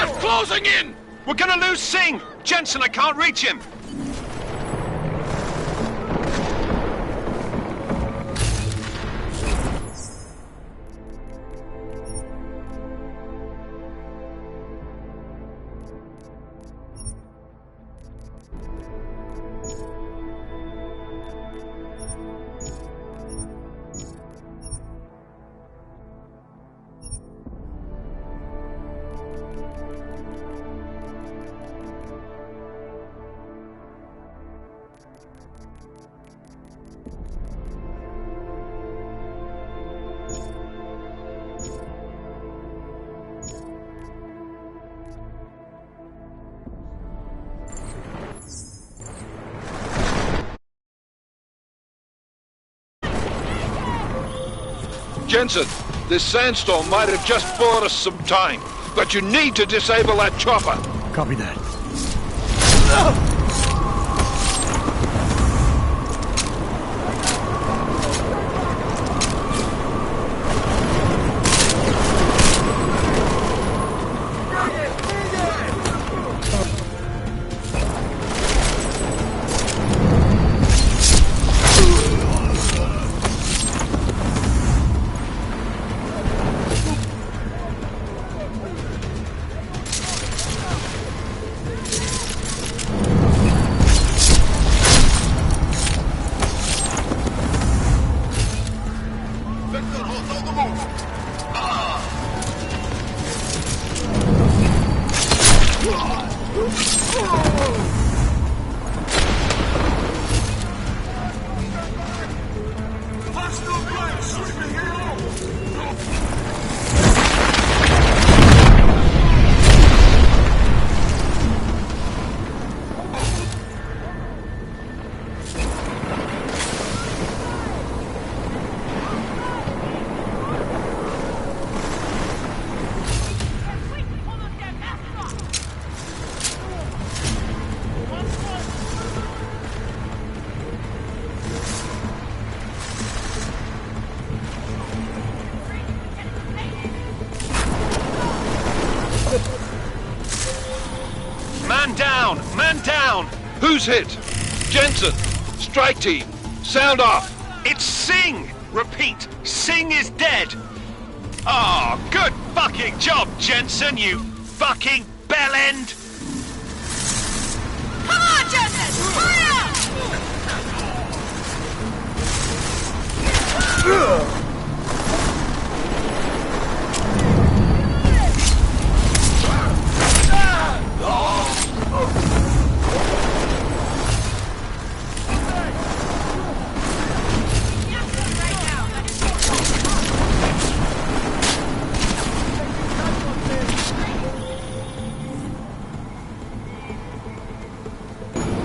They're closing in! We're gonna lose Singh! Jensen, I can't reach him! Jensen, this sandstorm might have just bought us some time, but you need to disable that chopper. Copy that. Man down! Man down! Who's hit? Jensen! Strike team! Sound off! It's Singh! Repeat, Singh is dead! Oh, good fucking job, Jensen, you fucking bellend! Come on, Jensen! Hurry up!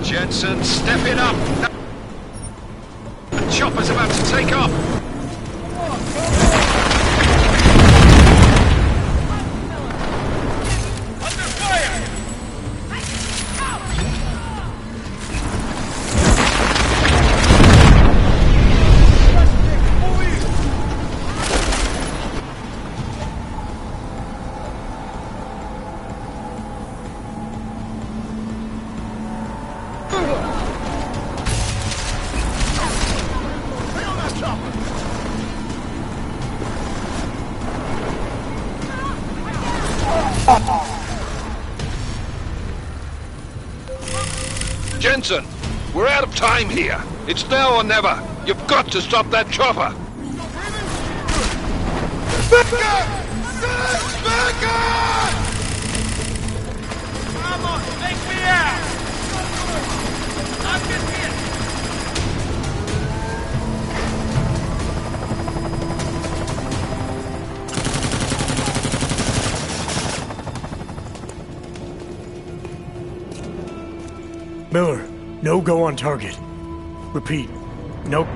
Jensen, step it up! The chopper's about to take off! Under fire! Jensen, we're out of time here. It's now or never. You've got to stop that chopper. Back up! Back up! Vamos, take me out! I'm just here! Miller, no go on target. Repeat, no...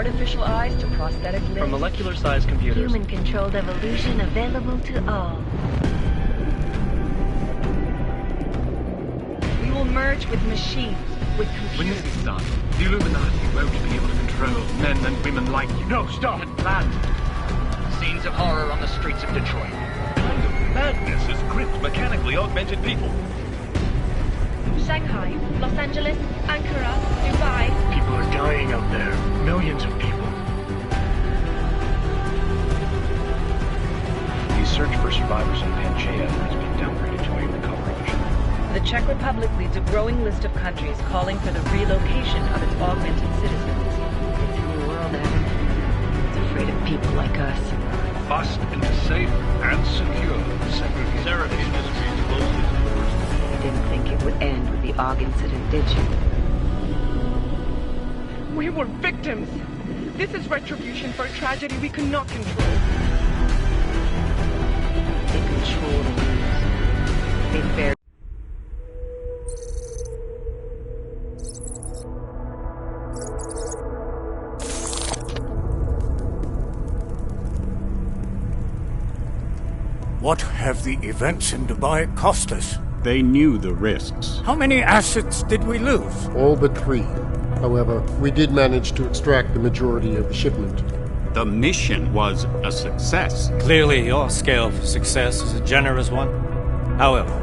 artificial eyes to prosthetic limbs. From molecular-sized computers. Human-controlled evolution available to all. We will merge with machines, with When computers. this is done, the Illuminati won't be able to control men and women like you. No, stop! Had planned. Scenes of horror on the streets of Detroit. Kind of madness is gripped mechanically augmented people. Shanghai, Los Angeles, Ankara, Dubai. People are dying out there. Millions of people. The search for survivors in Pangaea has been downgraded to a recovery mission. The Czech Republic leads a growing list of countries calling for the relocation of its augmented citizens. It's a new world, Adam. It's afraid of people like us. Bust into safe and secure segregation industries closely to doors. You didn't think it would end with the AUG incident, did you? We were victims. This is retribution for a tragedy we could not control. They control the news. They bear. What have the events in Dubai cost us? They knew the risks. How many assets did we lose? All but 3. However, we did manage to extract the majority of the shipment. The mission was a success. Clearly, your scale for success is a generous one. However,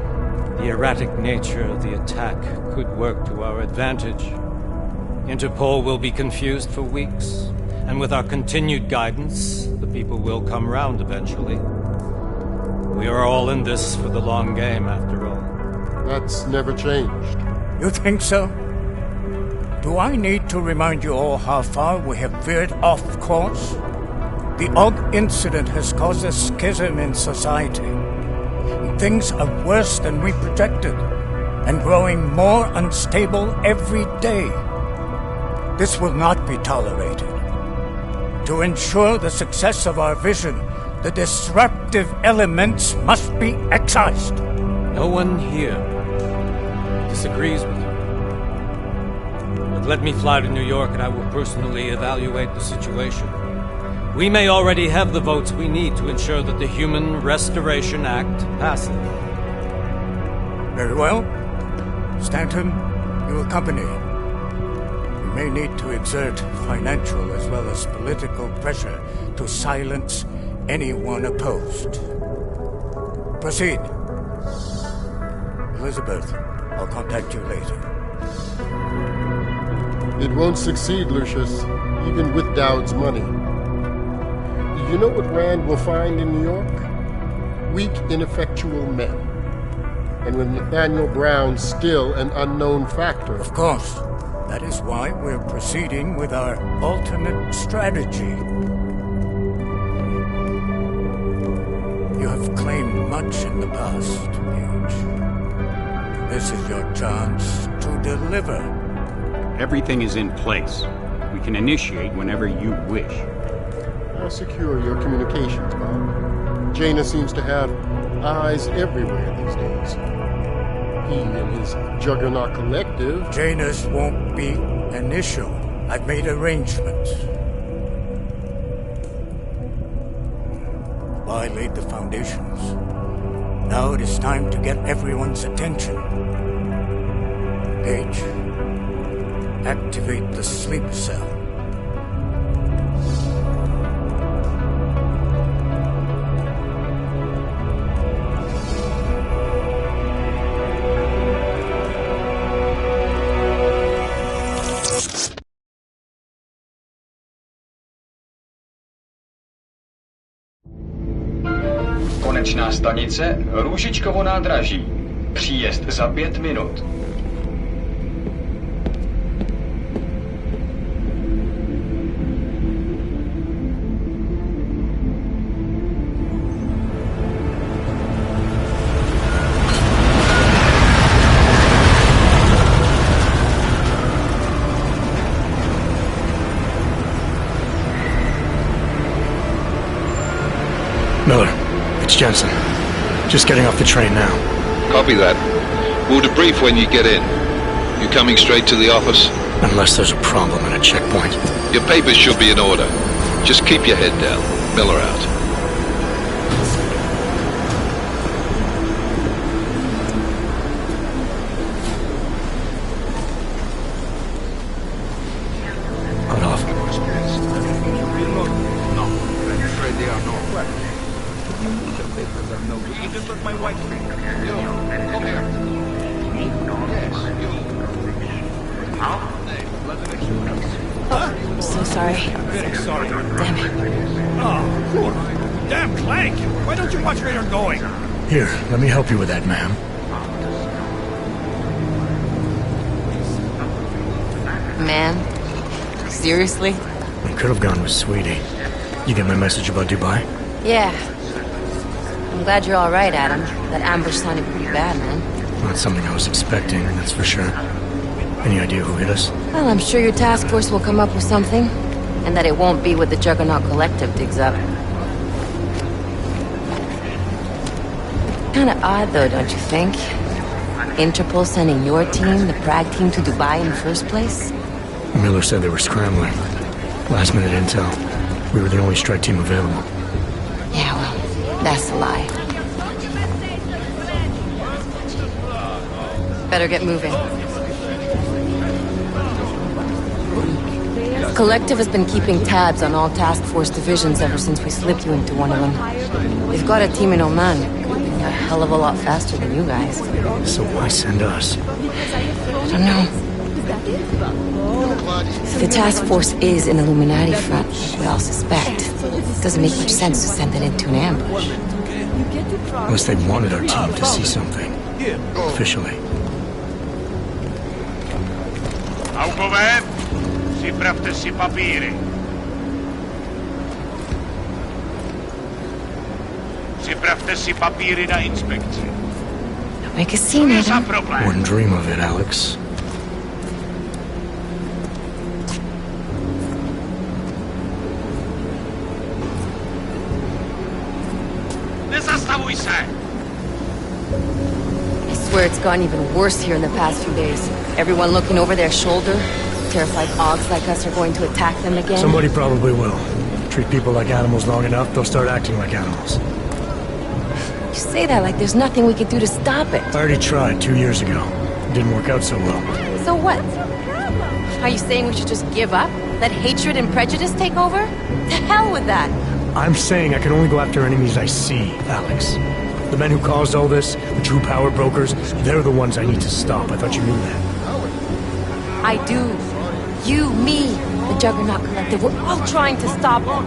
the erratic nature of the attack could work to our advantage. Interpol will be confused for weeks, and with our continued guidance, the people will come round eventually. We are all in this for the long game, after all. That's never changed. You think so? Do I need to remind you all how far we have veered off course? The AUG incident has caused a schism in society. Things are worse than we projected, and growing more unstable every day. This will not be tolerated. To ensure the success of our vision, the disruptive elements must be excised. No one here disagrees with you. But let me fly to New York and I will personally evaluate the situation. We may already have the votes we need to ensure that the Human Restoration Act passes. Very well. Stanton, you accompany. We may need to exert financial as well as political pressure to silence anyone opposed. Proceed. Elizabeth, I'll contact you later. It won't succeed, Lucius, even with Dowd's money. You know what Rand will find in New York? Weak, ineffectual men. And with Nathaniel Brown still an unknown factor. Of course. That is why we're proceeding with our alternate strategy. You have claimed much in the past, Paige. This is your chance to deliver. Everything is in place. We can initiate whenever you wish. How secure your communications, Bob? Jaina seems to have eyes everywhere these days. He and his Juggernaut Collective... Jaina's won't be an issue. I've made arrangements. I laid the foundations. Now it is time to get everyone's attention. Paige, activate the sleep cell. Konečná stanice Růžičkovo nádraží. Příjezd za 5 minut. Miller, it's Jensen. Just getting off the train now. Copy that. We'll debrief when you get in. You coming straight to the office? Unless there's a problem at a checkpoint. Your papers should be in order. Just keep your head down. Miller out. Cut off. No, I'm afraid they are not. What? The papers are no good. You just let my wife read. You, come here. Yes, you. I'm so sorry. Very sorry. Damn it. Oh, poor. Damn Clank! Why don't you watch where you're going? Here, let me help you with that, ma'am. Man? Seriously? I could have gone with Sweetie. You get my message about Dubai? Yeah. I'm glad you're alright, Adam. That ambush sounded pretty bad, man. Not something I was expecting, that's for sure. Any idea who hit us? Well, I'm sure your task force will come up with something. And that it won't be what the Juggernaut Collective digs up. Kinda odd, though, don't you think? Interpol sending your team, the Prague team, to Dubai in the first place? Miller said they were scrambling. Last minute intel. We were the only strike team available. Yeah, well, that's a lie. Better get moving. Collective has been keeping tabs on all task force divisions ever since we slipped you into one of them. They've got a team in Oman. A hell of a lot faster than you guys. So why send us? I don't know. If the task force is an Illuminati front, we all suspect, it doesn't make much sense to send it into an ambush. Unless they wanted our team to see something. Officially. Augover, připravte si papíry. Připravte si papíry na inspekci. Don't make a scene, Adam. Wouldn't dream of it, Alex. Nezastavuj se! I swear it's gotten even worse here in the past few days. Everyone looking over their shoulder. Terrified Augs like us are going to attack them again. Somebody probably will. Treat people like animals long enough, they'll start acting like animals. You say that like there's nothing we could do to stop it. I already tried 2 years ago. It didn't work out so well. So what? Are you saying we should just give up? Let hatred and prejudice take over? To hell with that! I'm saying I can only go after enemies I see, Alex. The men who caused all this, the true power brokers, they're the ones I need to stop. I thought you knew that. I do. You, me, the Juggernaut Collective, we're all trying to stop them.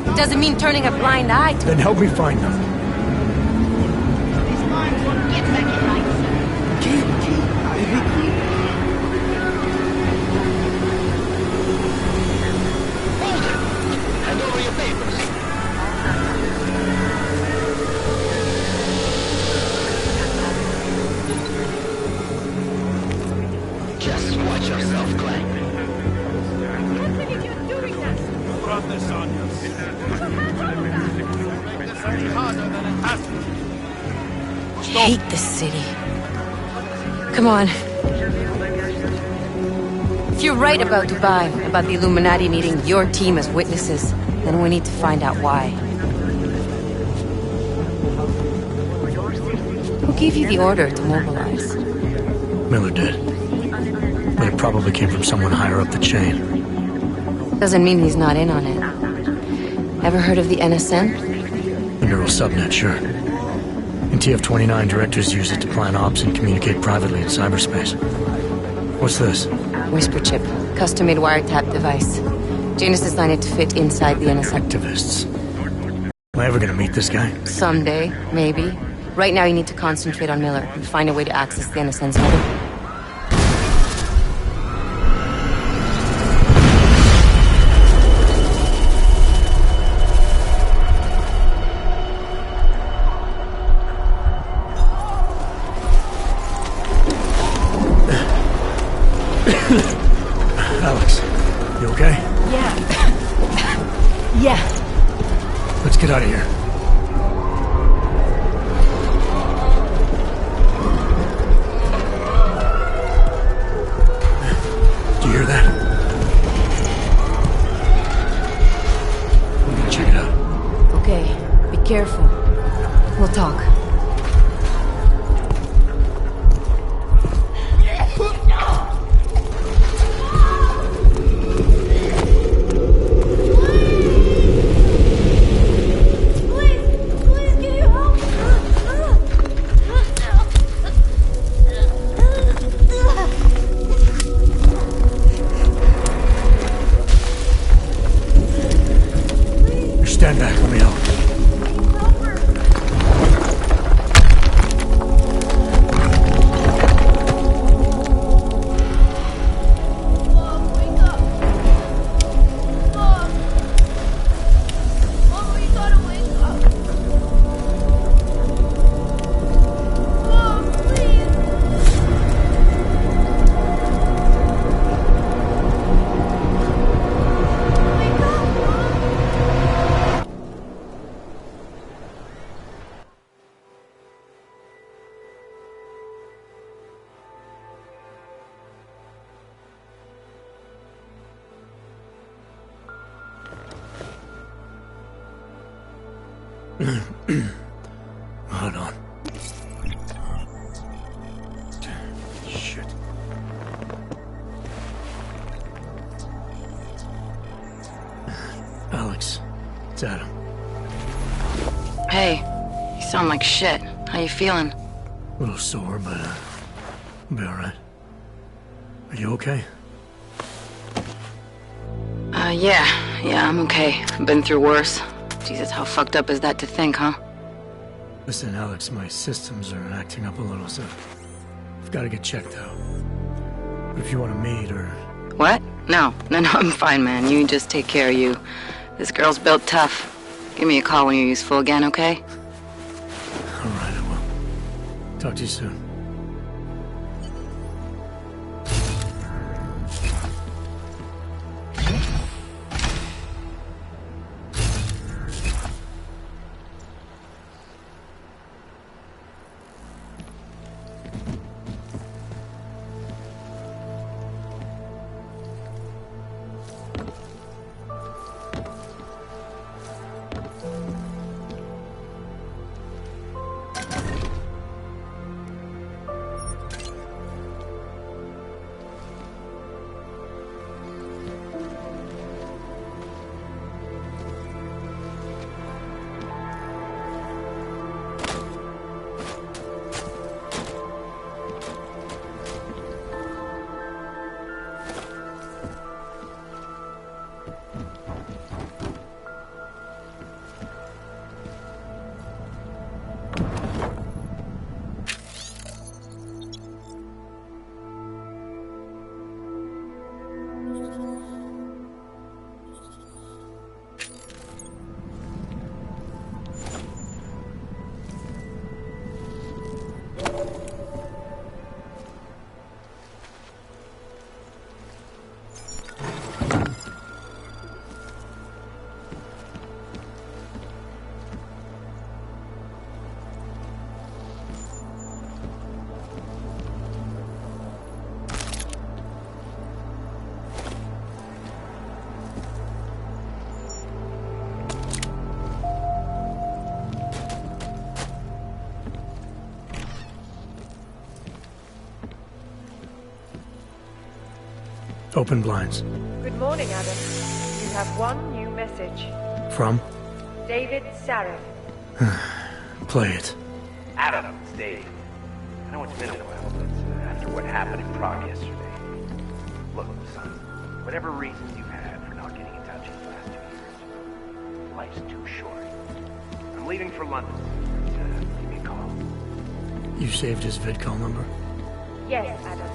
It doesn't mean turning a blind eye to Then help me find them. Hand over your papers. Just watch yourself, Clank. Brought this on you. hate this city. Come on. If you're right about Dubai, about the Illuminati needing your team as witnesses, then we need to find out why. Who gave you the order to mobilize? Miller did. But it probably came from someone higher up the chain. Doesn't mean he's not in on it. Ever heard of the NSN? The neural subnet, sure. In TF-29, directors use it to plan ops and communicate privately in cyberspace. What's this? Whisper chip. Custom-made wiretap device. Janus designed it to fit inside the NSN. Activists. Am I ever gonna meet this guy? Someday, maybe. Right now you need to concentrate on Miller and find a way to access the NSN's header. Alex, you okay? Yeah. Yeah. Let's get out of here. Do you hear that? I'm gonna check it out. Okay, be careful. We'll talk. Stand back, let me help. Hold on. Shit. Alex, it's Adam. Hey, you sound like shit. How you feeling? A little sore, but I'll be alright. Are you okay? Yeah, I'm okay. I've been through worse. Jesus, how fucked up is that to think, huh? Listen, Alex, my systems are acting up a little, so I've got to get checked out. But if you want to meet or... What? No, I'm fine, man. You just take care of you. This girl's built tough. Give me a call when you're useful again, okay? Alright, I will. Talk to you soon. Open blinds. Good morning, Adam. You have one new message. From? David Sarah. Play it. Adam, it's Dave. I know it's been a while, but after what happened in Prague yesterday... Look, son, whatever reasons you had for not getting in touch in the last 2 years, life's too short. I'm leaving for London. Give me a call. You saved his vidcall number? Yes, Adam.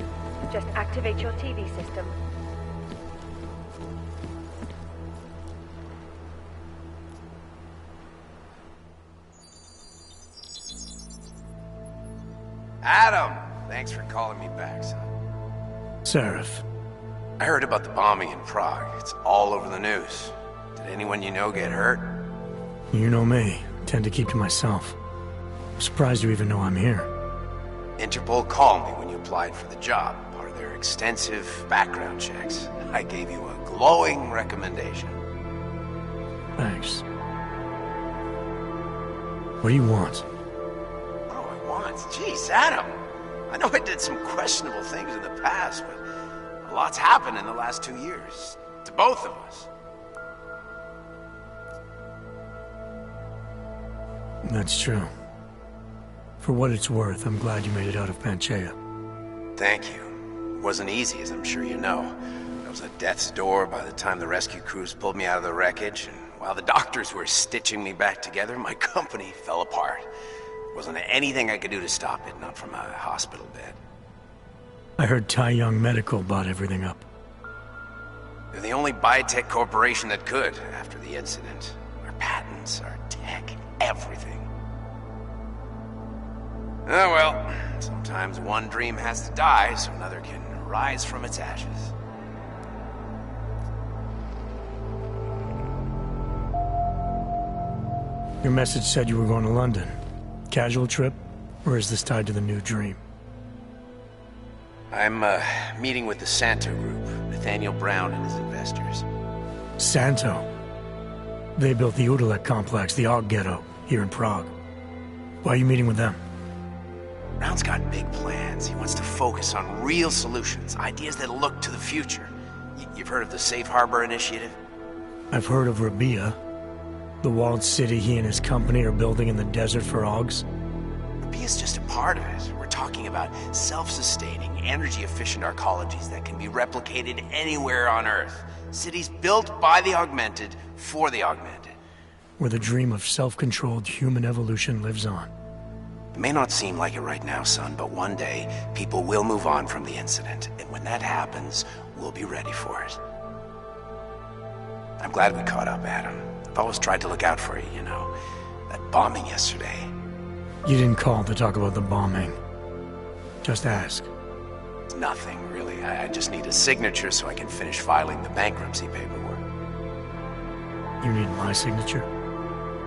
Just activate your TV system. Adam! Thanks for calling me back, son. Seraph. I heard about the bombing in Prague. It's all over the news. Did anyone you know get hurt? You know me. Tend to keep to myself. I'm surprised you even know I'm here. Interpol called me when you applied for the job. Part of their extensive background checks. I gave you a glowing recommendation. Thanks. What do you want? What do I want? Jeez, Adam. I know I did some questionable things in the past, but a lot's happened in the last 2 years. To both of us. That's true. For what it's worth, I'm glad you made it out of Panchea. Thank you. It wasn't easy, as I'm sure you know. I was at death's door by the time the rescue crews pulled me out of the wreckage, and while the doctors were stitching me back together, my company fell apart. There wasn't anything I could do to stop it, not from a hospital bed. I heard Tai Young Medical bought everything up. They're the only biotech corporation that could, after the incident. Our patents, our tech, everything. Oh well, sometimes one dream has to die so another can rise from its ashes. Your message said you were going to London. Casual trip? Or is this tied to the new dream? I'm, meeting with the Santo Group, Nathaniel Brown and his investors. Santo? They built the Udalek complex, the Og Ghetto, here in Prague. Why are you meeting with them? Brown's got big plans. He wants to focus on real solutions, ideas that look to the future. You've heard of the Safe Harbor Initiative? I've heard of Rabia, the walled city he and his company are building in the desert for Augs. Rabia's just a part of it. We're talking about self-sustaining, energy-efficient arcologies that can be replicated anywhere on Earth. Cities built by the augmented, for the augmented. Where the dream of self-controlled human evolution lives on. It may not seem like it right now, son, but one day, people will move on from the incident. And when that happens, we'll be ready for it. I'm glad we caught up, Adam. I've always tried to look out for you, you know. That bombing yesterday. You didn't call to talk about the bombing. Just ask. It's nothing, really. I just need a signature so I can finish filing the bankruptcy paperwork. You need my signature?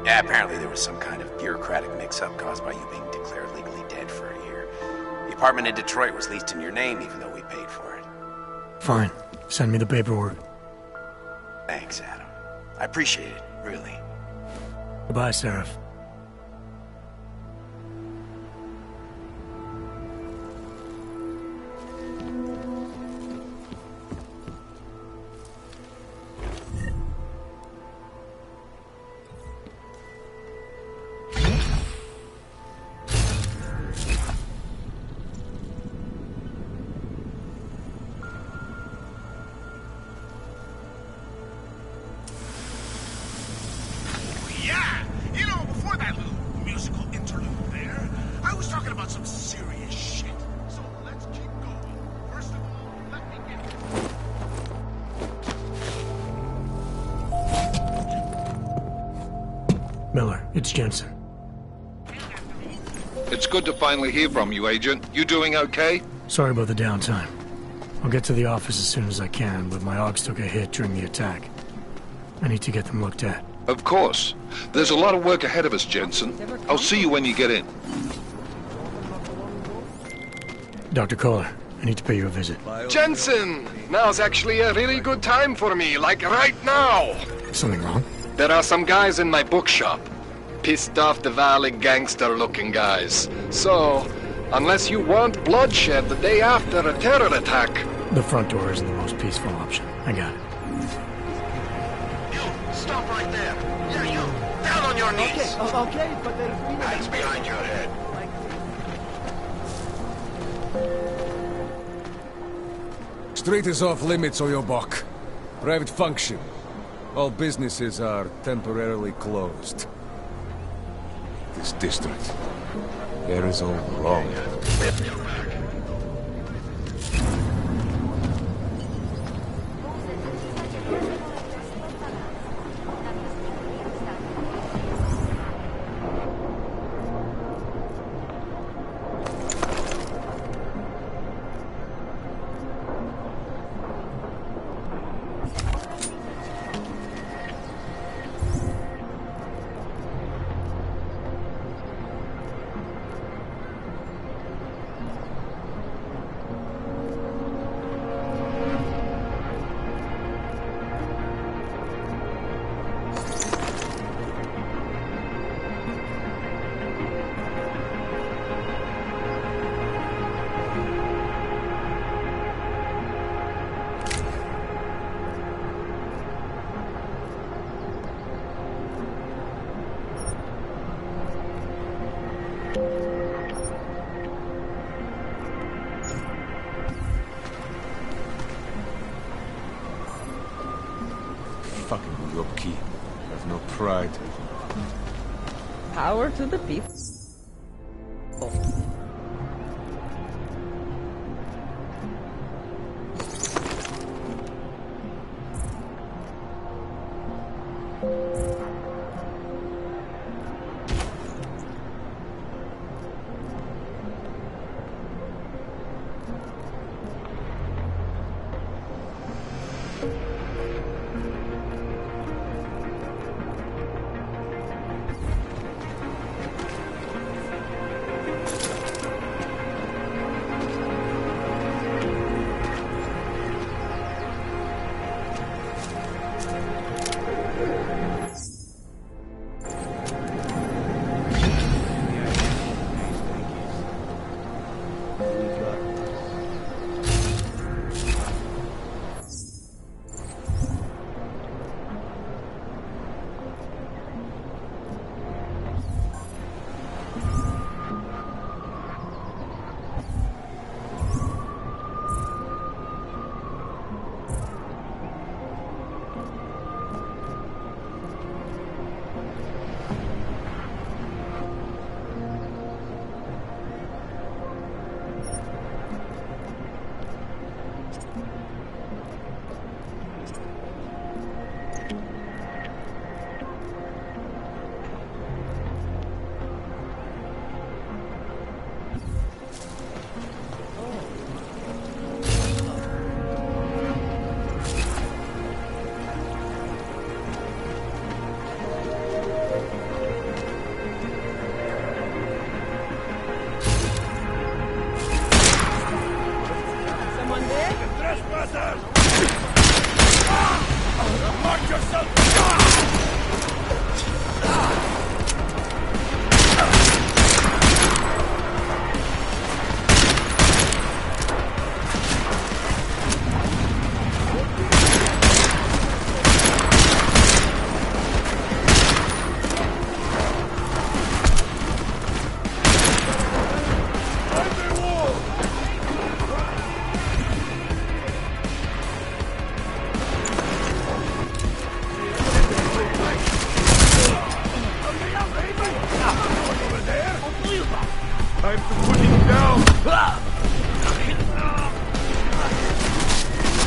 Yeah, apparently there was some kind of bureaucratic mix-up caused by you being declared legally dead for a year. The apartment in Detroit was leased in your name even though we paid for it. Fine. Send me the paperwork. Thanks, Adam. I appreciate it, really. Goodbye, Seraph. Miller, it's Jensen. It's good to finally hear from you, Agent. You doing okay? Sorry about the downtime. I'll get to the office as soon as I can, but my Augs took a hit during the attack. I need to get them looked at. Of course. There's a lot of work ahead of us, Jensen. I'll see you when you get in. Dr. Kohler, I need to pay you a visit. Jensen! Now's actually a really good time for me, like right now! Something wrong? There are some guys in my bookshop. Pissed off the Valley gangster-looking guys. So, unless you want bloodshed the day after a terror attack... The front door isn't the most peaceful option. I got it. You! Stop right there! Yeah, you! Down on your knees! Okay, but there's... Hands behind your head. Street is off limits, Oyobok. Private function. All businesses are temporarily closed. This district, there is all wrong. fucking rookie. Have no pride. Power to the people. Time to put him down!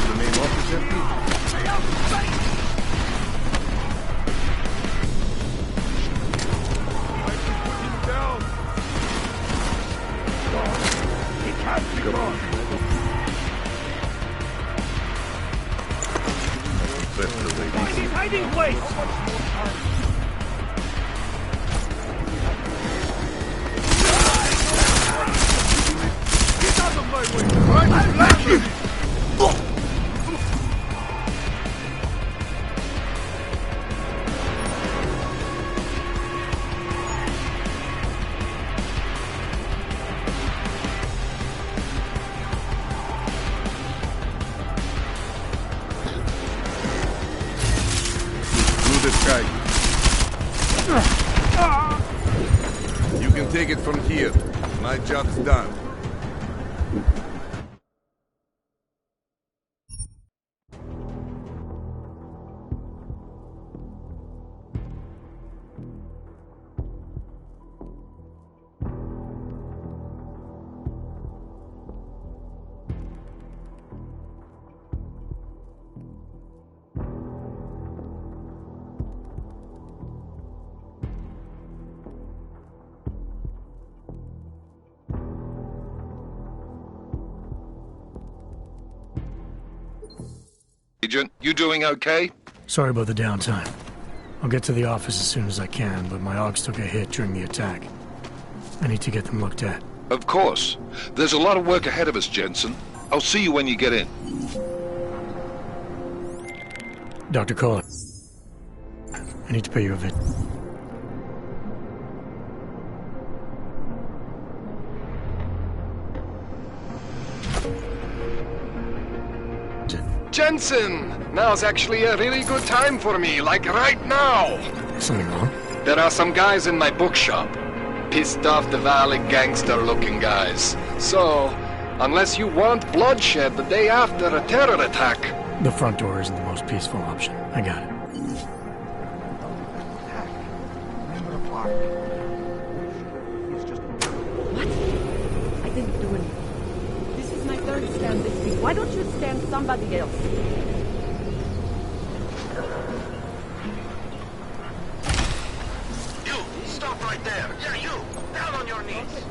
The main office empty? Time to put him down! He can't be gone! Find his hiding place! I'll black him! Through the sky. You can take it from here. My job's done. Agent, you doing okay? Sorry about the downtime. I'll get to the office as soon as I can, but my AUGs took a hit during the attack. I need to get them looked at. Of course. There's a lot of work ahead of us, Jensen. I'll see you when you get in. Dr. Kohler, I need to pay you a visit. Jensen! Now's actually a really good time for me, like right now! Something wrong? There are some guys in my bookshop. Pissed off the valley gangster-looking guys. So, unless you want bloodshed the day after a terror attack... The front door isn't the most peaceful option. I got it. What? I didn't do anything. This is my third stand this week. Why don't you stand somebody else? You! Stop right there! Yeah, you! Down on your knees!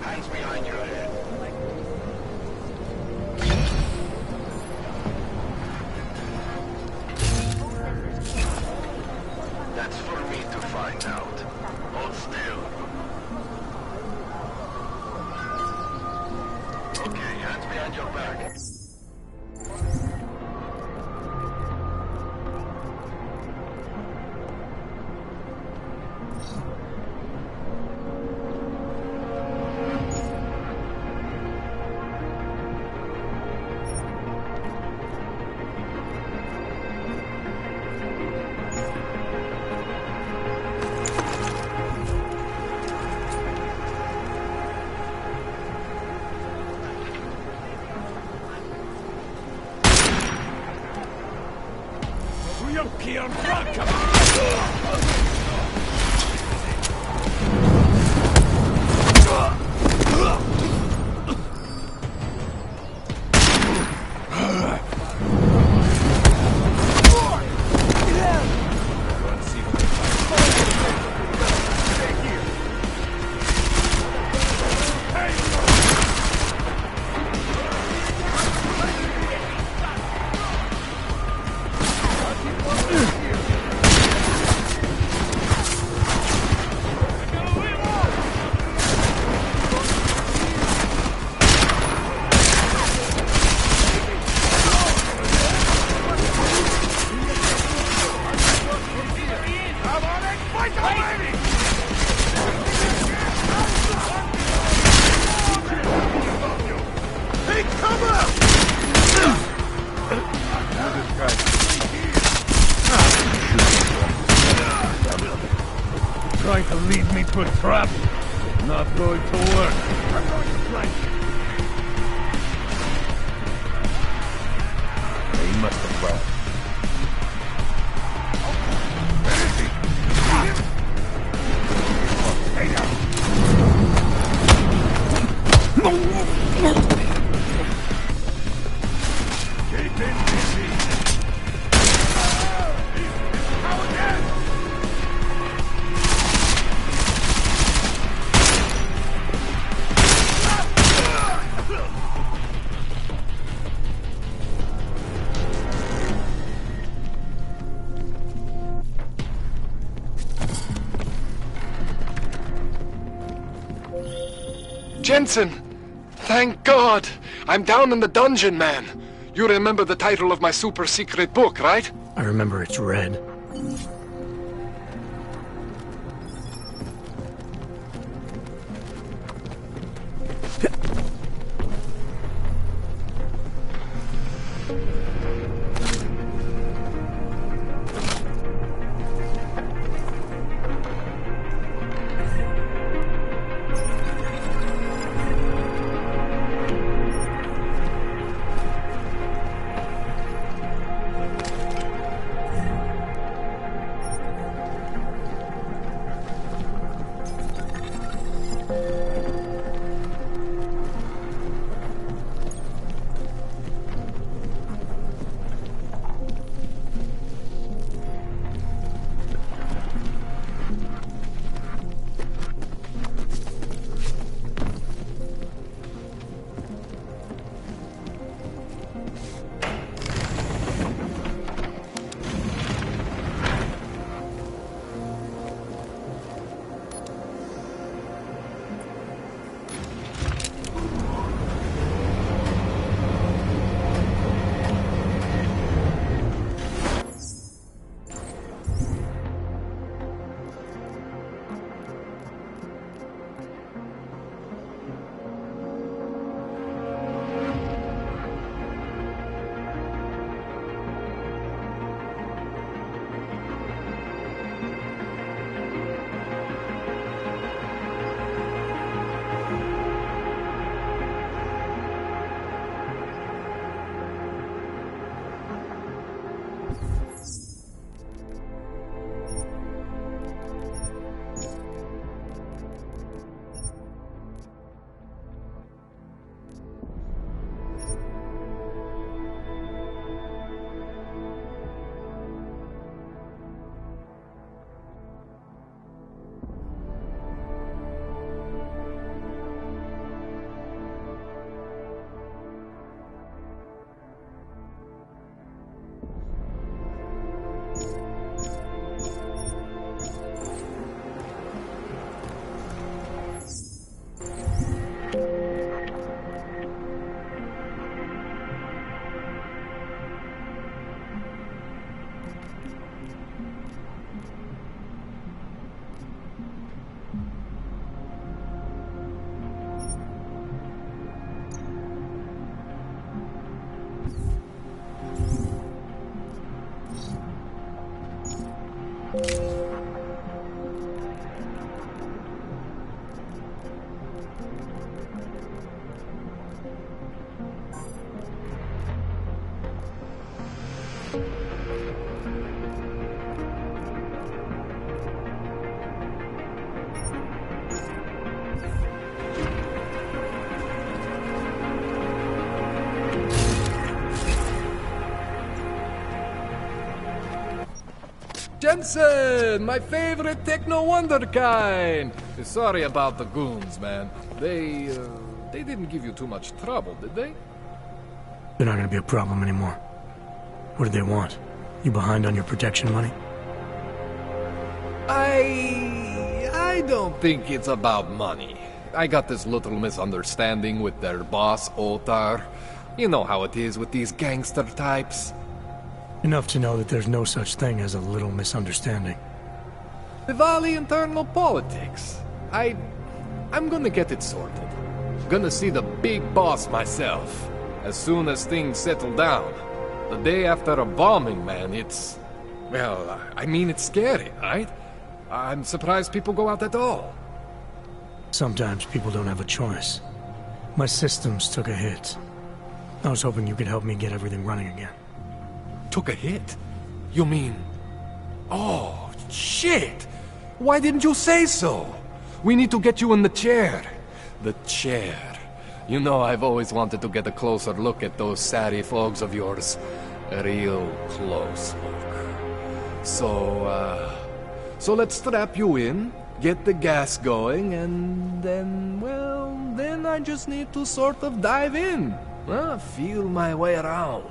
Hands behind your head. That's for me to find out. Hold still. Okay, hands behind your back. Trying to lead me to a trap? Not going to work. I'm going to flank. He must have run. Where is he? Keep in busy. How again? Jensen! Thank God! I'm down in the dungeon, man! You remember the title of my super secret book, right? I remember it's red. Jensen, my favorite techno wonderkind. Sorry about the goons, man. They didn't give you too much trouble, did they? They're not gonna be a problem anymore. What do they want? You behind on your protection money? I don't think it's about money. I got this little misunderstanding with their boss, Otar. You know how it is with these gangster types. Enough to know that there's no such thing as a little misunderstanding. Diwali internal politics. I'm gonna get it sorted. Gonna see the big boss myself. As soon as things settle down. The day after a bombing, man, it's... Well, I mean, it's scary, right? I'm surprised people go out at all. Sometimes people don't have a choice. My systems took a hit. I was hoping you could help me get everything running again. Took a hit? You mean... Oh, shit! Why didn't you say so? We need to get you in the chair. The chair. You know, I've always wanted to get a closer look at those satty folks of yours. A real close look. So let's strap you in, get the gas going, and then, well, then I just need to sort of dive in. Feel my way around.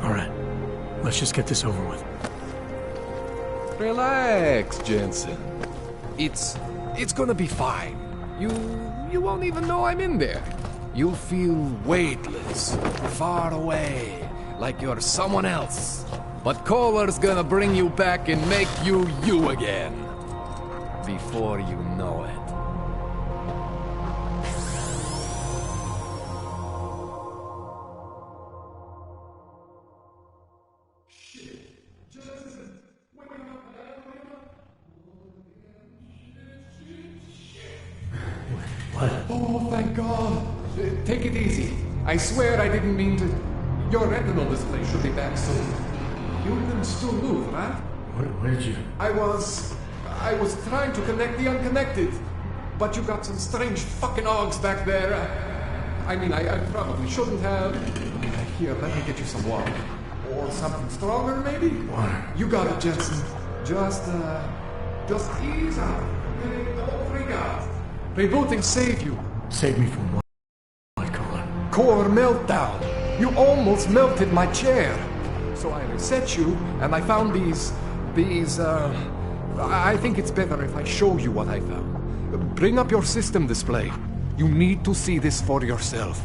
All right, let's just get this over with. Relax, Jensen. It's gonna be fine. You won't even know I'm in there. You'll feel weightless, far away, like you're someone else. But Kohler's gonna bring you back and make you you again. Before you know it. Oh, thank God. Take it easy. I swear I didn't mean to... Your retinal display should be back soon. You can still move, right? Where did you... I was trying to connect the unconnected. But you got some strange fucking ogs back there. I mean, I probably shouldn't have... Here, let me get you some water. Or something stronger, maybe? Water. You got it, Jensen. Just ease out. Don't freak out. Rebooting saved you. Save me from what, Kohler? Core meltdown. You almost melted my chair. So I reset you, and I found these... I think it's better if I show you what I found. Bring up your system display. You need to see this for yourself.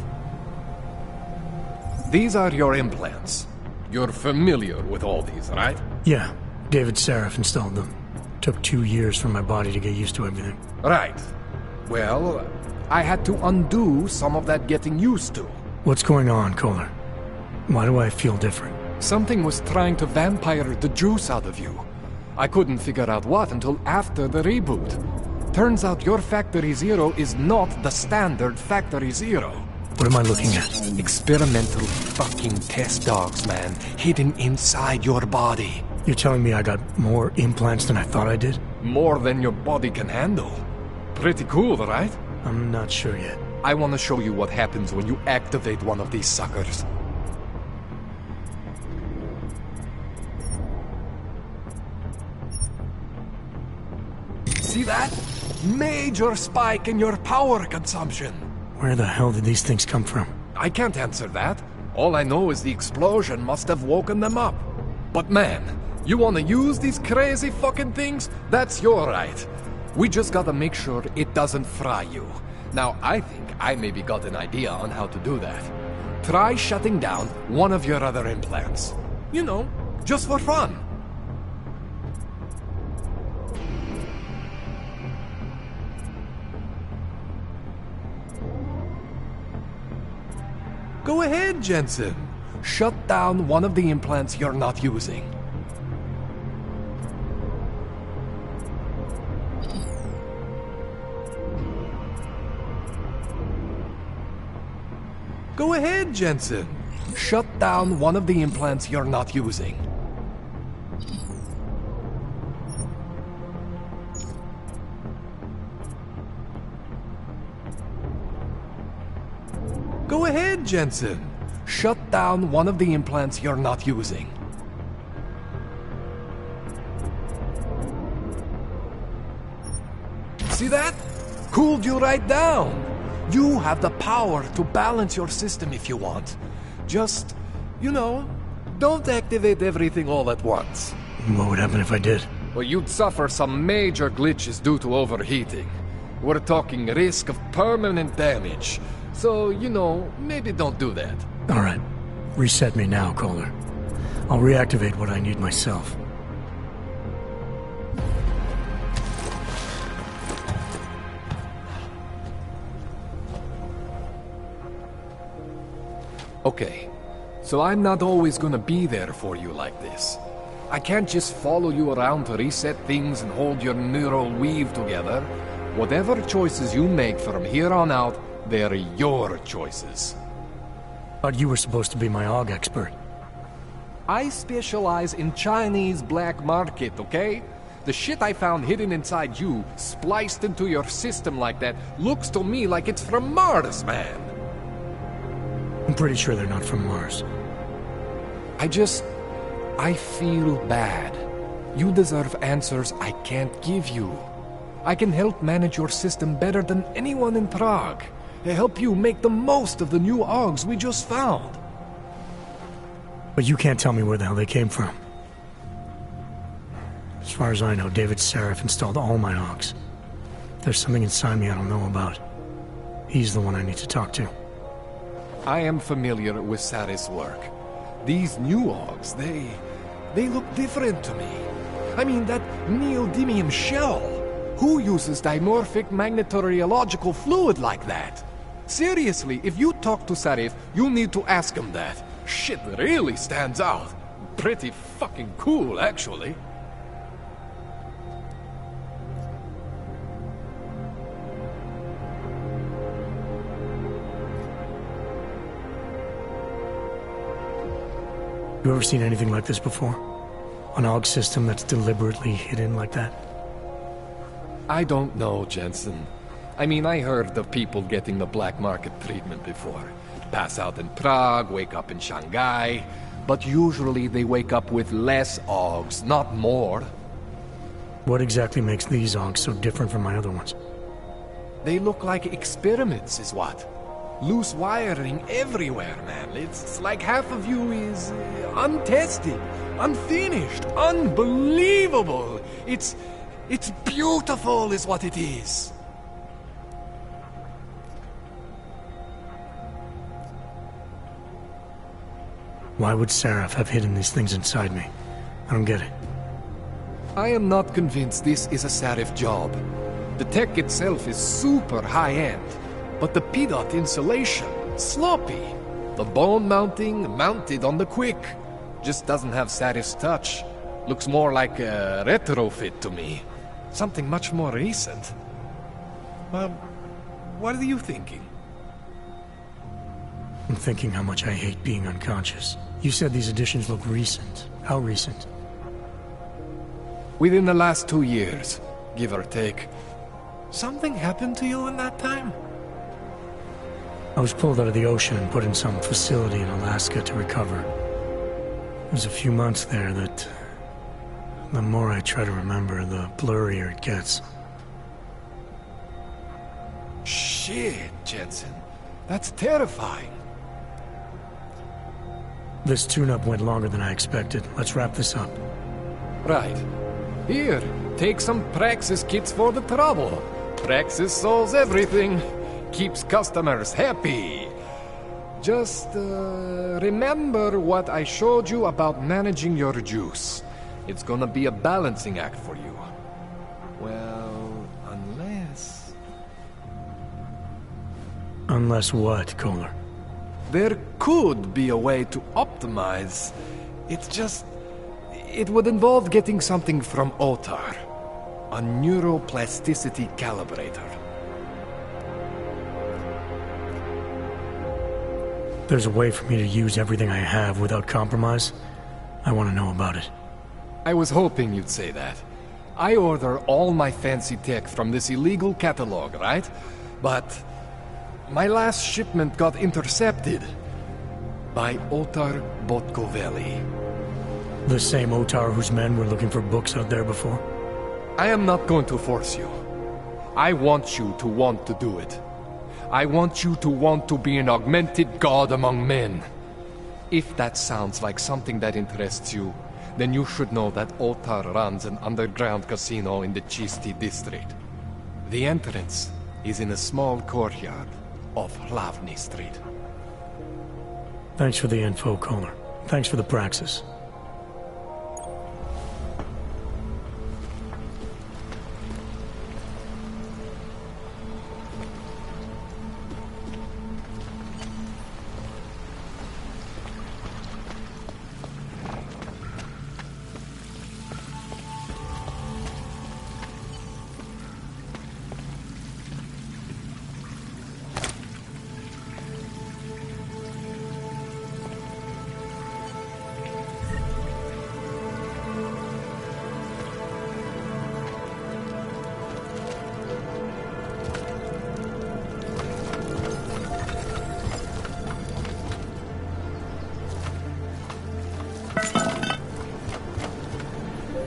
These are your implants. You're familiar with all these, right? Yeah, David Seraph installed them. Took 2 years for my body to get used to everything. Right. Well, I had to undo some of that getting used to. What's going on, Kohler? Why do I feel different? Something was trying to vampire the juice out of you. I couldn't figure out what until after the reboot. Turns out your Factory Zero is not the standard Factory Zero. What am I looking at? Experimental fucking test dogs, man. Hidden inside your body. You're telling me I got more implants than I thought I did? More than your body can handle. Pretty cool, right? I'm not sure yet. I want to show you what happens when you activate one of these suckers. See that? Major spike in your power consumption. Where the hell did these things come from? I can't answer that. All I know is the explosion must have woken them up. But man, you want to use these crazy fucking things? That's your right. We just gotta make sure it doesn't fry you. Now, I think I maybe got an idea on how to do that. Try shutting down one of your other implants. You know, just for fun. Go ahead, Jensen. Shut down one of the implants you're not using. Go ahead, Jensen. Shut down one of the implants you're not using. Go ahead, Jensen. Shut down one of the implants you're not using. See that? Cooled you right down. You have the power to balance your system if you want. Just, you know, don't activate everything all at once. What would happen if I did? Well, you'd suffer some major glitches due to overheating. We're talking risk of permanent damage. So, you know, maybe don't do that. All right. Reset me now, Kohler. I'll reactivate what I need myself. Okay, so I'm not always gonna be there for you like this. I can't just follow you around to reset things and hold your neural weave together. Whatever choices you make from here on out, they're your choices. Thought you were supposed to be my AUG expert. I specialize in Chinese black market, okay? The shit I found hidden inside you, spliced into your system like that, looks to me like it's from Mars, man. I'm pretty sure they're not from Mars. I feel bad. You deserve answers I can't give you. I can help manage your system better than anyone in Prague. Help you make the most of the new AUGs we just found. But you can't tell me where the hell they came from. As far as I know, David Sarif installed all my AUGs. There's something inside me I don't know about. He's the one I need to talk to. I am familiar with Sarif's work. These new AUGs, they look different to me. I mean, that neodymium shell. Who uses dimorphic magnetorheological fluid like that? Seriously, if you talk to Sarif, you need to ask him that. Shit really stands out. Pretty fucking cool, actually. You ever seen anything like this before? An AUG system that's deliberately hidden like that? I don't know, Jensen. I mean, I heard of people getting the black market treatment before. Pass out in Prague, wake up in Shanghai. But usually they wake up with less AUGs, not more. What exactly makes these AUGs so different from my other ones? They look like experiments, is what. Loose wiring everywhere, man. It's like half of you is untested, unfinished, unbelievable. It's beautiful is what it is. Why would Sarif have hidden these things inside me? I don't get it. I am not convinced this is a Sarif job. The tech itself is super high-end, but the PDOT insulation, sloppy. The bone mounting, mounted on the quick. Just doesn't have Sarif's touch. Looks more like a retrofit to me. Something much more recent. Well, what are you thinking? I'm thinking how much I hate being unconscious. You said these additions look recent. How recent? Within the last 2 years, give or take. Something happened to you in that time? I was pulled out of the ocean and put in some facility in Alaska to recover. It was a few months there that... the more I try to remember, the blurrier it gets. Shit, Jensen. That's terrifying. This tune-up went longer than I expected. Let's wrap this up. Right. Here, take some Praxis kits for the trouble. Praxis solves everything. Keeps customers happy. Just, remember what I showed you about managing your juice. It's gonna be a balancing act for you. Well, unless... Unless what, Kohler? There could be a way to optimize. It's just... it would involve getting something from Otar. A neuroplasticity calibrator. There's a way for me to use everything I have without compromise? I want to know about it. I was hoping you'd say that. I order all my fancy tech from this illegal catalog, right? But My last shipment got intercepted by Otar Botkoveli. The same Otar whose men were looking for books out there before? I am not going to force you. I want you to want to do it. I want you to want to be an augmented god among men. If that sounds like something that interests you, then you should know that Otar runs an underground casino in the Chisti district. The entrance is in a small courtyard off Hlavny Street. Thanks for the info, Connor. Thanks for the praxis.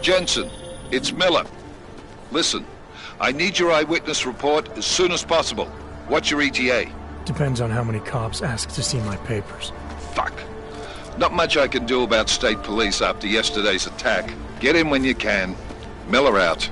Jensen, it's Miller. Listen, I need your eyewitness report as soon as possible. What's your ETA? Depends on how many cops ask to see my papers. Fuck. Not much I can do about state police after yesterday's attack. Get in when you can. Miller out.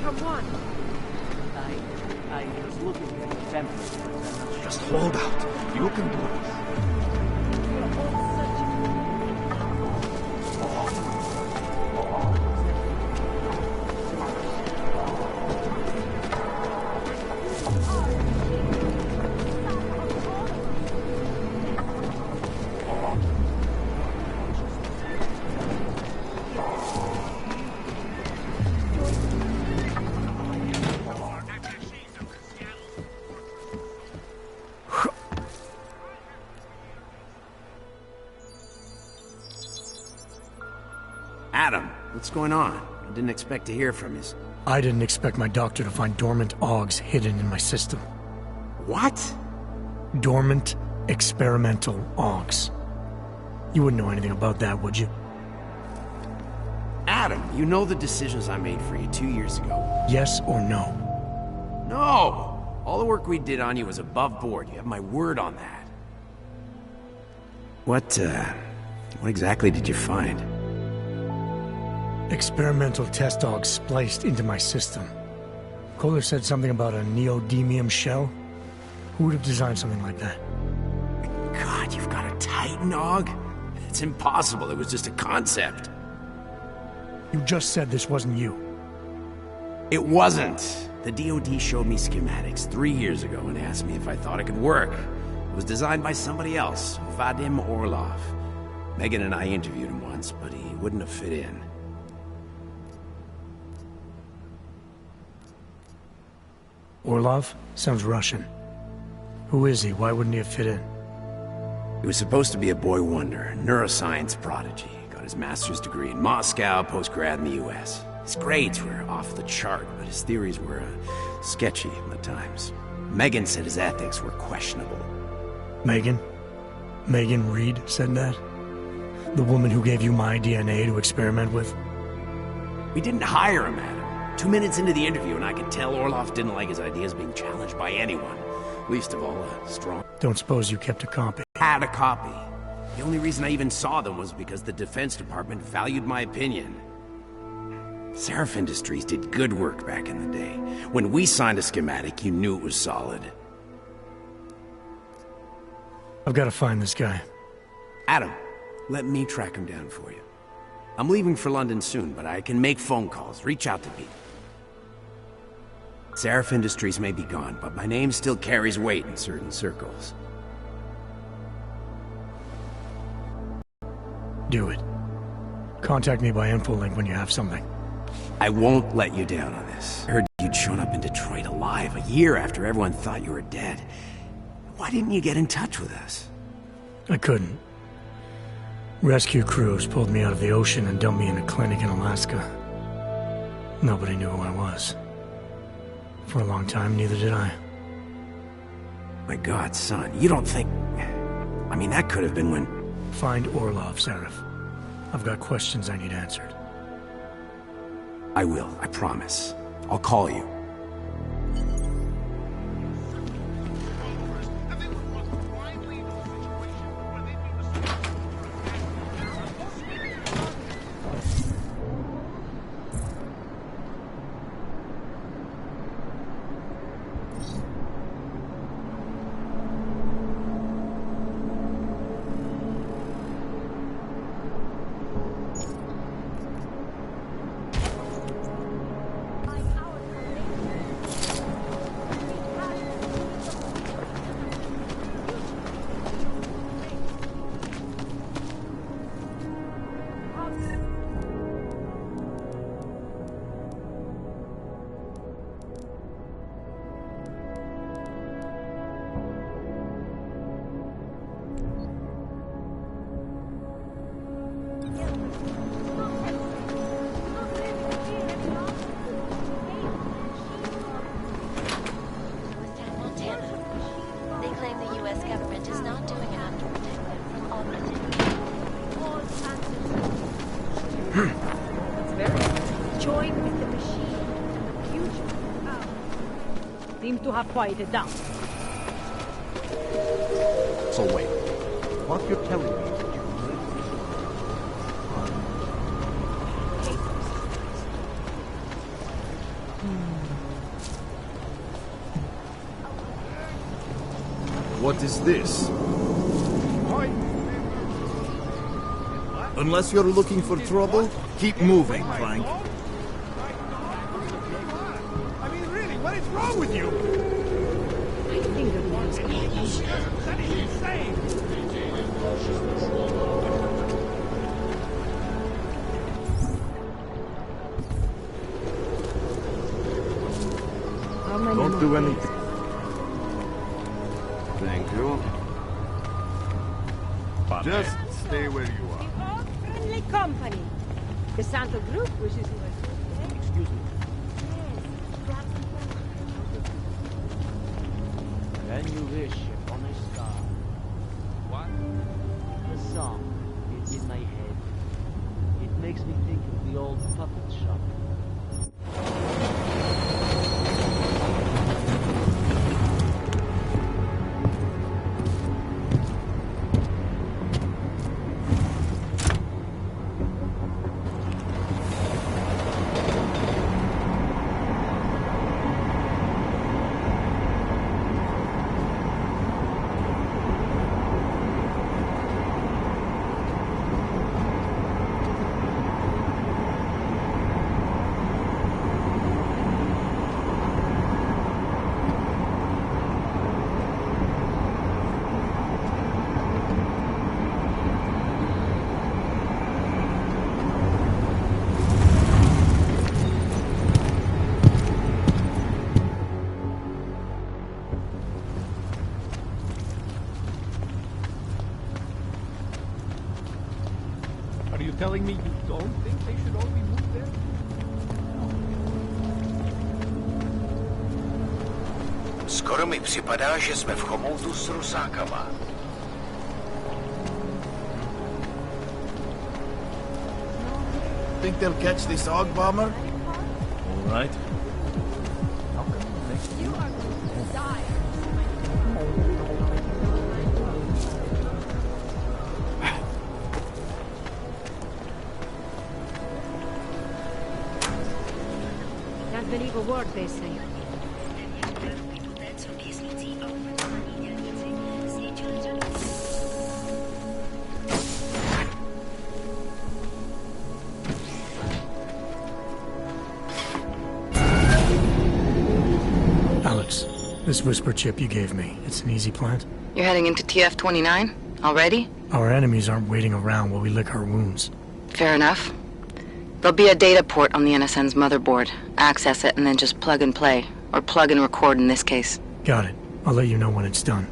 from one. I was looking at the template. Just hold out. You can do this. Adam, what's going on? I didn't expect to hear from you. I didn't expect my doctor to find dormant augs hidden in my system. What? Dormant experimental augs. You wouldn't know anything about that, would you? Adam, you know the decisions I made for you 2 years ago. Yes or no? No! All the work we did on you was above board. You have my word on that. What exactly did you find? Experimental test augs spliced into my system. Kohler said something about a neodymium shell. Who would have designed something like that? God, you've got a Titan aug? It's impossible. It was just a concept. You just said this wasn't you. It wasn't. The DoD showed me schematics 3 years ago and asked me if I thought it could work. It was designed by somebody else, Vadim Orlov. Megan and I interviewed him once, but he wouldn't have fit in. Orlov? Sounds Russian. Who is he? Why wouldn't he have fit in? He was supposed to be a boy wonder, neuroscience prodigy. Got his master's degree in Moscow, post-grad in the US. His grades were off the chart, but his theories were sketchy at times. Megan said his ethics were questionable. Megan? Megan Reed said that? The woman who gave you my DNA to experiment with? We didn't hire him, Adam. 2 minutes into the interview, and I could tell Orlov didn't like his ideas being challenged by anyone. Least of all, a strong... Don't suppose you kept a copy? Had a copy. The only reason I even saw them was because the Defense Department valued my opinion. Seraph Industries did good work back in the day. When we signed a schematic, you knew it was solid. I've got to find this guy. Adam, let me track him down for you. I'm leaving for London soon, but I can make phone calls, reach out to people. Seraph Industries may be gone, but my name still carries weight in certain circles. Do it. Contact me by infolink when you have something. I won't let you down on this. I heard you'd shown up in Detroit alive a year after everyone thought you were dead. Why didn't you get in touch with us? I couldn't. Rescue crews pulled me out of the ocean and dumped me in a clinic in Alaska. Nobody knew who I was. For a long time, neither did I. My God, son, you don't think... I mean, that could have been when... Find Orlov, Seraph. I've got questions I need answered. I will, I promise. I'll call you. To have quieted down. So wait, what you're telling me is that you What is this? Unless you're looking for trouble, keep moving, Clank. I mean, really, what is wrong with you? My fingernails. That is insane! Don't do anything. Thank you. Just stay where you are. Friendly company. The Santa Group wishes you a good day. Excuse me. When you wish upon a star. What? The song is in my head. It makes me think of the old puppet shop. Are you telling me you don't think they should all be moved there? Skoro mi připadá, že jsme v chomoutu s Rusákama. Think they'll catch this Ogg bomber? All right. You are going to die. Can't believe a word they say. Alex, this whisper chip you gave me, it's an easy plant? You're heading into TF-29? Already? Our enemies aren't waiting around while we lick our wounds. Fair enough. There'll be a data port on the NSN's motherboard. Access it and then just plug and play. Or plug and record in this case. Got it. I'll let you know when it's done.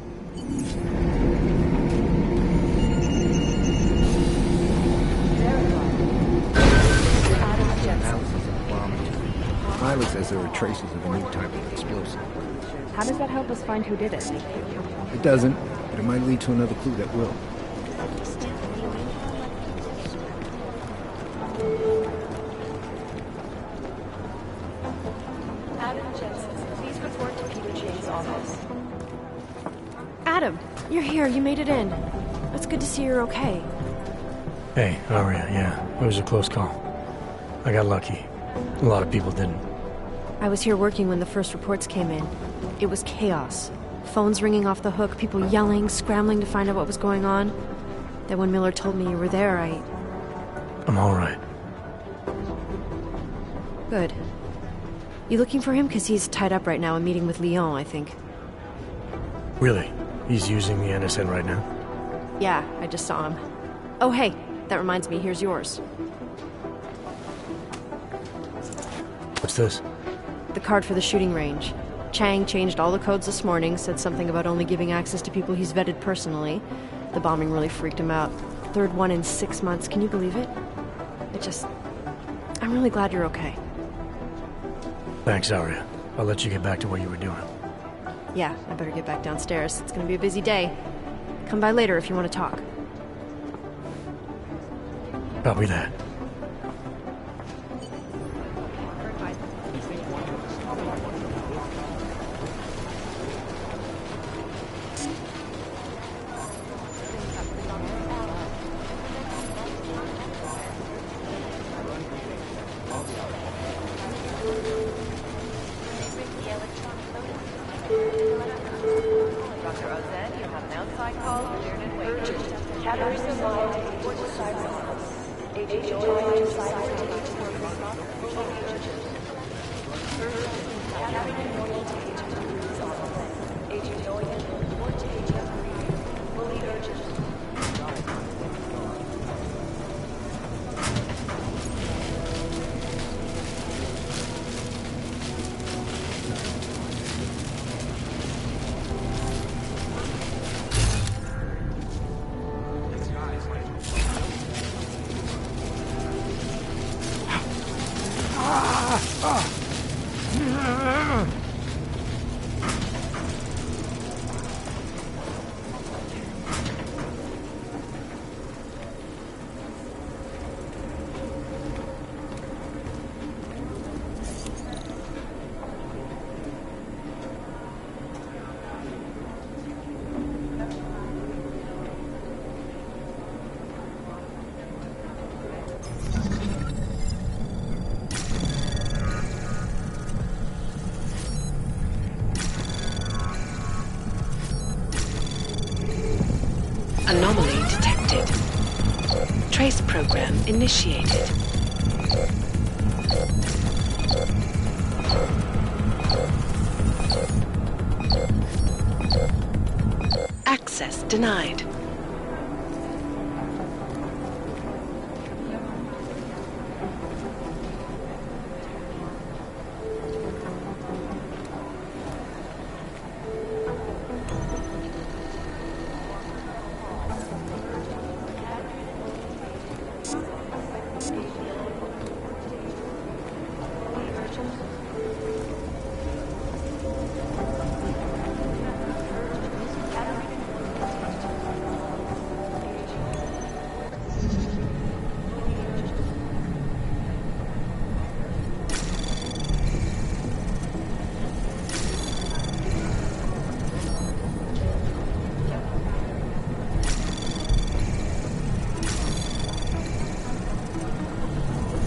Pilot says there are traces of a new type of explosive. How does that help us find who did it? It doesn't, but it might lead to another clue that will. Adam Jensen, please report to Peter James' office. Adam, you're here. You made it in. It's good to see you're okay. Hey, Aria, yeah. It was a close call. I got lucky. A lot of people didn't. I was here working when the first reports came in. It was chaos. Phones ringing off the hook, people yelling, scrambling to find out what was going on. Then when Miller told me you were there, I'm all right. Good. You looking for him? Because he's tied up right now, a meeting with Lyon, I think. Really? He's using the NSN right now? Yeah, I just saw him. Oh, hey, that reminds me, here's yours. What's this? The card for the shooting range. Chang changed all the codes this morning, said something about only giving access to people he's vetted personally. The bombing really freaked him out. Third one in 6 months, can you believe it? I'm really glad you're okay. Thanks, Aria. I'll let you get back to what you were doing. Yeah, I better get back downstairs. It's gonna be a busy day. Come by later if you want to talk. Copy that. Dr. Ozed, your Anomaly detected. Trace program initiated. Access denied.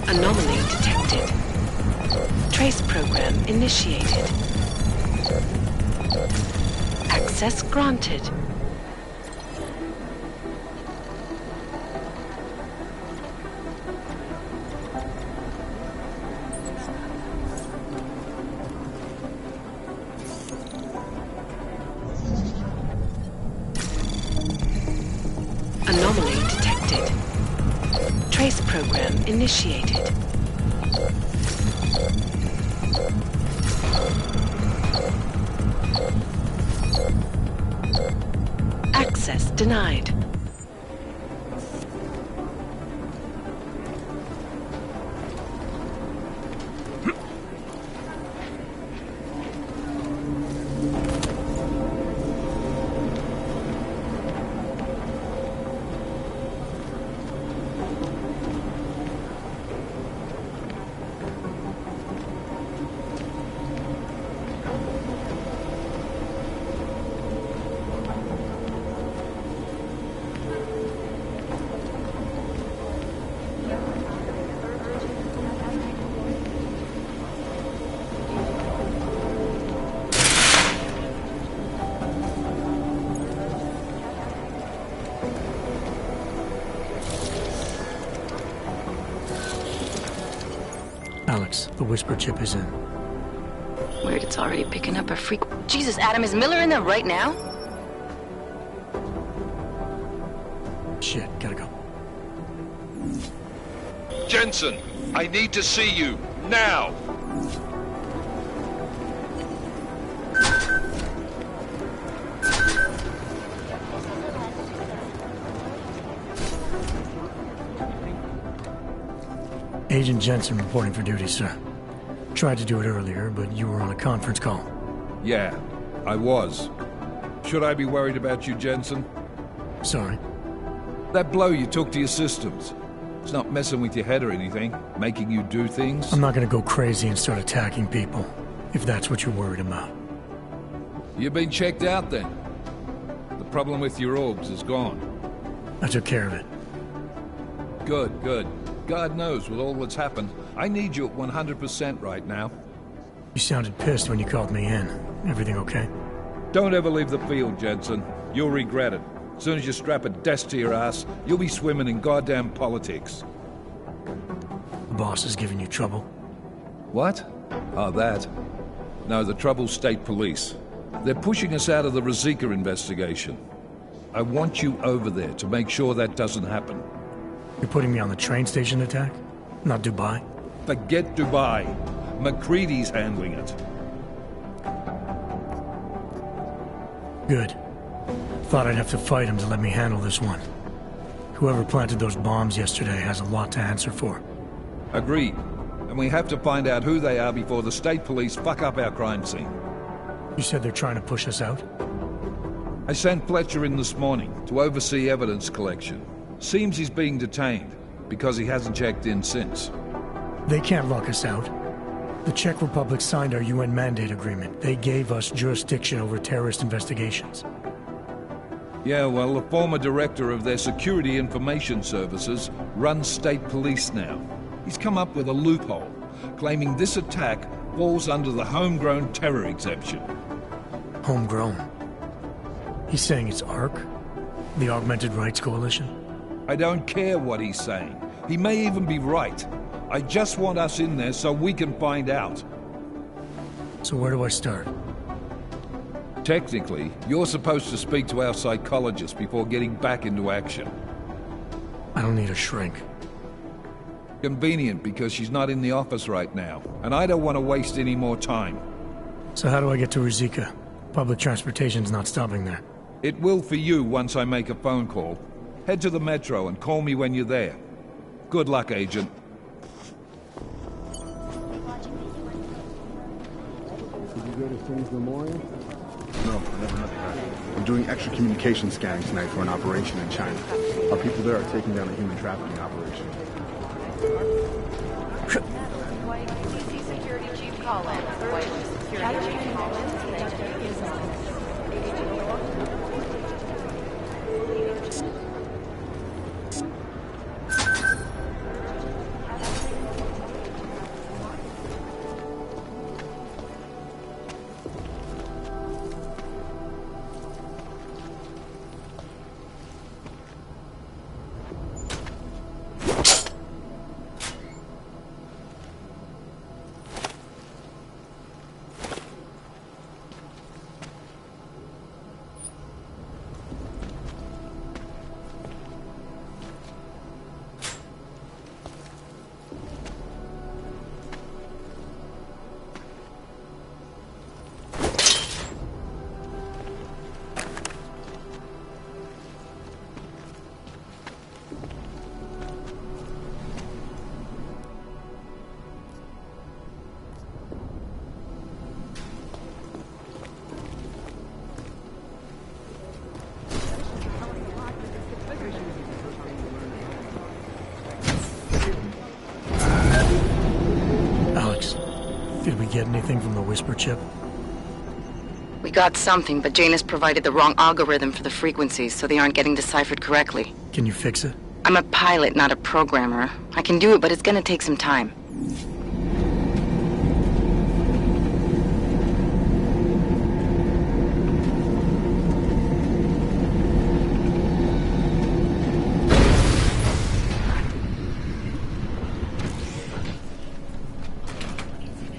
Anomaly detected. Trace program initiated. Access granted. Anomaly detected. Trace program initiated. Access denied. Alex, the whisper chip is in. Weird, it's already picking up a freak. Jesus, Adam, is Miller in there right now? Shit, gotta go. Jensen, I need to see you, now! Agent Jensen reporting for duty, sir. Tried to do it earlier, but you were on a conference call. Yeah, I was. Should I be worried about you, Jensen? Sorry. That blow you took to your systems. It's not messing with your head or anything, making you do things? I'm not gonna go crazy and start attacking people, if that's what you're worried about. You've been checked out then. The problem with your orbs is gone. I took care of it. Good, good. God knows, with all that's happened, I need you at 100% right now. You sounded pissed when you called me in. Everything okay? Don't ever leave the field, Jensen. You'll regret it. As soon as you strap a desk to your ass, you'll be swimming in goddamn politics. The boss is giving you trouble? What? Oh, that. No, the trouble's state police. They're pushing us out of the Ruzicka investigation. I want you over there to make sure that doesn't happen. You're putting me on the train station attack? Not Dubai? Forget Dubai. McCready's handling it. Good. Thought I'd have to fight him to let me handle this one. Whoever planted those bombs yesterday has a lot to answer for. Agreed. And we have to find out who they are before the state police fuck up our crime scene. You said they're trying to push us out? I sent Fletcher in this morning to oversee evidence collection. Seems he's being detained, because he hasn't checked in since. They can't lock us out. The Czech Republic signed our UN mandate agreement. They gave us jurisdiction over terrorist investigations. Yeah, well, the former director of their security information services runs state police now. He's come up with a loophole, claiming this attack falls under the homegrown terror exemption. Homegrown? He's saying it's ARC? The Augmented Rights Coalition? I don't care what he's saying. He may even be right. I just want us in there so we can find out. So where do I start? Technically, you're supposed to speak to our psychologist before getting back into action. I don't need a shrink. Convenient, because she's not in the office right now, and I don't want to waste any more time. So how do I get to Ruzicka? Public transportation's not stopping there. It will for you once I make a phone call. Head to the metro and call me when you're there. Good luck, Agent. Did you go to King's Memorial? No, I never met the guy. I'm doing extra communication scanning tonight for an operation in China. Our people there are taking down a human trafficking operation. DC Security Chief Collins. Security Chief Collins. Did we get anything from the Whisper chip? We got something, but Janus provided the wrong algorithm for the frequencies, so they aren't getting deciphered correctly. Can you fix it? I'm a pilot, not a programmer. I can do it, but it's gonna take some time.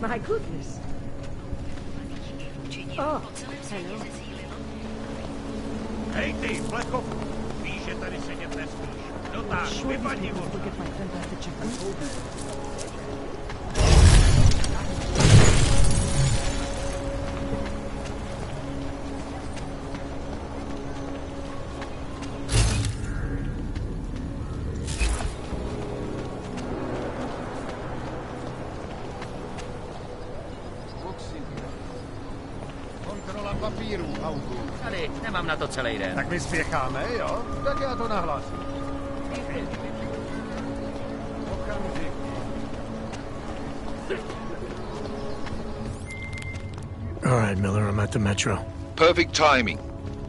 My goodness. Oh, hello. Hej ty, Fletko! Víš, že tady sedět nesmíš. No tak, vypadni mu. Look at my fantastic chicken. Tady, nemám na to celý den. Tak my spěcháme, jo? Tak já to nahlásím. Okamžik. All right, Miller, I'm at the metro. Perfect timing.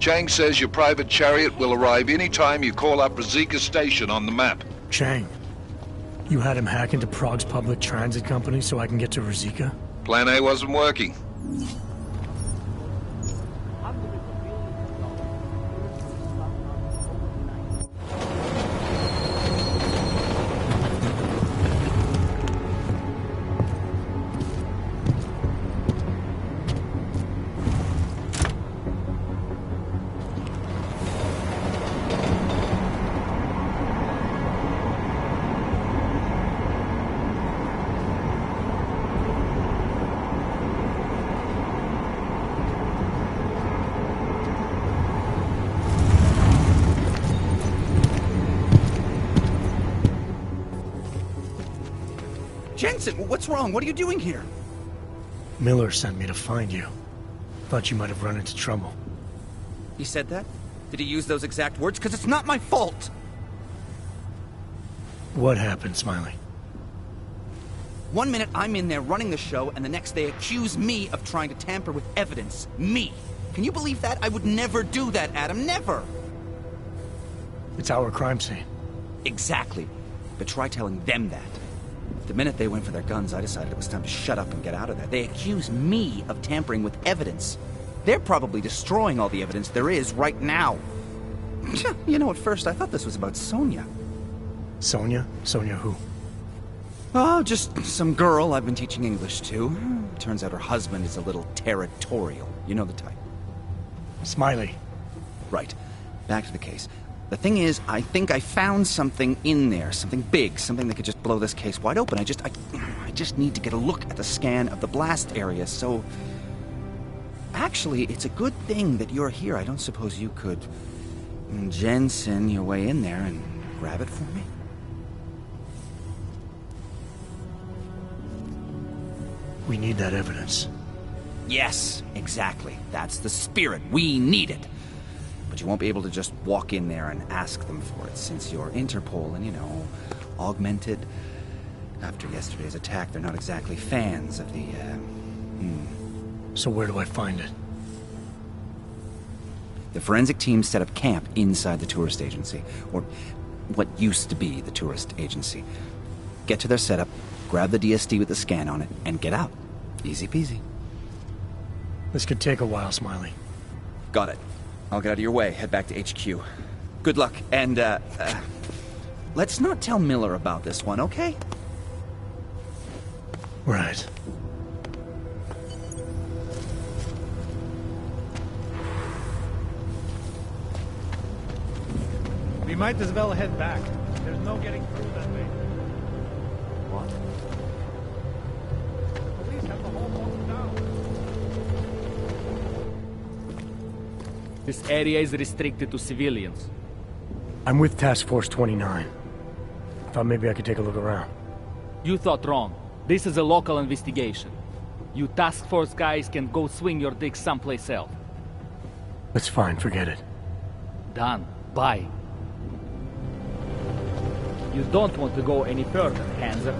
Chang says your private chariot will arrive any time you call up Ruzicka Station on the map. Chang, you had him hack into Prague's public transit company so I can get to Ruzicka? Plan A wasn't working. Jensen, what's wrong? What are you doing here? Miller sent me to find you. Thought you might have run into trouble. He said that? Did he use those exact words? Because it's not my fault! What happened, Smiley? 1 minute I'm in there running the show, and the next they accuse me of trying to tamper with evidence. Me! Can you believe that? I would never do that, Adam. Never! It's our crime scene. Exactly. But try telling them that. The minute they went for their guns, I decided it was time to shut up and get out of there. They accuse me of tampering with evidence. They're probably destroying all the evidence there is right now. You know, at first I thought this was about Sonia. Sonia? Sonia who? Oh, just some girl I've been teaching English to. Turns out her husband is a little territorial. You know the type. Smiley. Right. Back to the case. The thing is, I think I found something in there. Something big. Something that could just blow this case wide open. I just need to get a look at the scan of the blast area, so... Actually, it's a good thing that you're here. I don't suppose you could... Jensen your way in there and grab it for me? We need that evidence. Yes, exactly. That's the spirit. We need it. But you won't be able to just walk in there and ask them for it, since you're Interpol and, you know, augmented. After yesterday's attack, they're not exactly fans of the, So where do I find it? The forensic team set up camp inside the tourist agency, or what used to be the tourist agency. Get to their setup, grab the DSD with the scan on it, and get out. Easy peasy. This could take a while, Smiley. Got it. I'll get out of your way, head back to HQ. Good luck, and, let's not tell Miller about this one, okay? Right. We might as well head back. There's no getting through that way. What? The police have the whole place down. This area is restricted to civilians. I'm with Task Force 29. Thought maybe I could take a look around. You thought wrong. This is a local investigation. You task force guys can go swing your dick someplace else. That's fine, forget it. Done. Bye. You don't want to go any further, Hanser.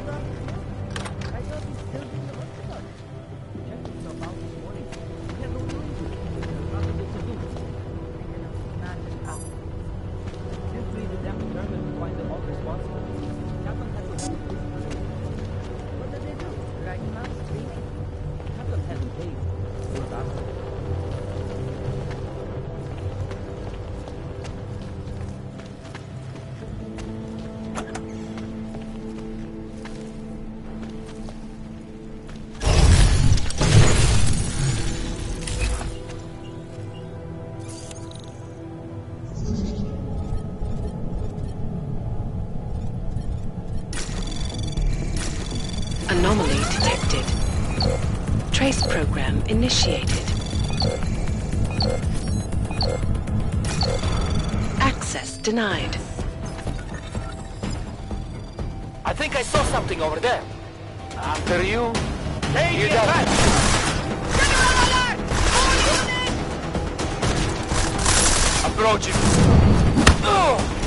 Anomaly detected. Trace program initiated. Access denied. I think I saw something over there. After you. Hey, you Approaching. Oh!